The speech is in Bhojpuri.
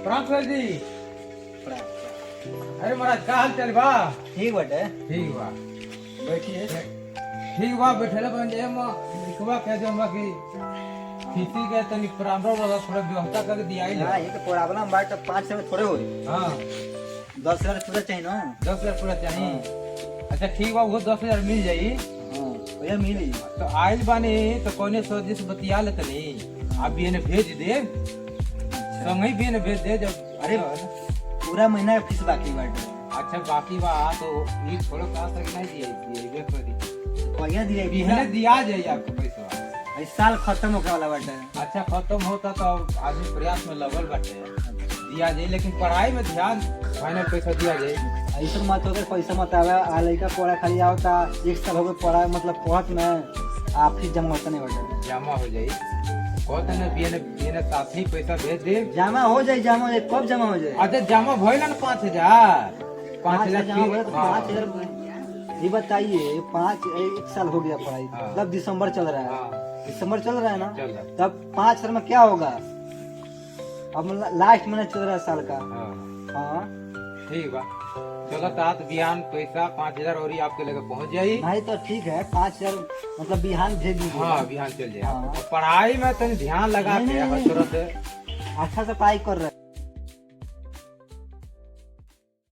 प्रॉपर जी। अरे महाराज का हाल चल बा? ठीक बटे। ठीक बा। बैठिए। ठीक बा बैठले बन जे म लिखवा कह दे हम कि किसी के तनी प्रॉब्लम वाला थोड़ा व्यवस्था कर दिया ही हां, ये तो प्रॉब्लम बात 5 से में थोड़े होई। हां 10,000 पूरा चाहिए ना। 10,000 पूरा चाहिए। अच्छा ठीक बा, वो 10,000 मिल जाई। हां, भैया मिली। तो आइल बानी तो कोने सोच से बतिया ले तनी आप भी इन्हें भेज दे। संग ही भी इन्हें भेज दे जब। अरे पूरा महीना का फीस बाकी बाटे। अच्छा बाकी बा तो ये थोड़ा का तक नहीं दिए ये करी भैया दिए भी इन्हें है। दिया जाए आपको पैसा। इस साल खत्म होने वाला बाटे। अच्छा खत्म होता तो आदमी प्रयास में लगल बाटे दिया जाए, लेकिन पढ़ाई में ध्यान फाइनल पैसा दिया जाए। ऐसा मत हो पैसा मत आवे आ लड़का पढ़ा खाली आवता 1 साल हो गए पढ़ा मतलब पढ़त में आप फीस जमा होता नहीं बाटे। जमा हो जाए कहते ना बीने साथ ही पैसा भेज दे। जमा हो जाए कब जमा हो जाए? अच्छा जमा भइल ना 5,000 जमा हो गया तो 5,000। ये बताइए 1 साल हो गया पढ़ाई, हाँ। तब दिसंबर चल रहा है। हाँ दिसंबर चल रहा है ना, चल रहा। तब 5,000 में क्या होगा? अब लास्ट महीना चल रहा है साल का। हाँ हाँ ठीक बा चलो तात बिहान पैसा 5,000 और ही आपके लगे पहुंच जाई। नहीं तो ठीक है 5,000 मतलब बिहान भेज दीजिए। हाँ बिहान चल जाए। हाँ। पढ़ाई में तनी ध्यान लगा नहीं, के नहीं, हर नहीं। तरह से अच्छा से पढ़ाई कर रहे हैं।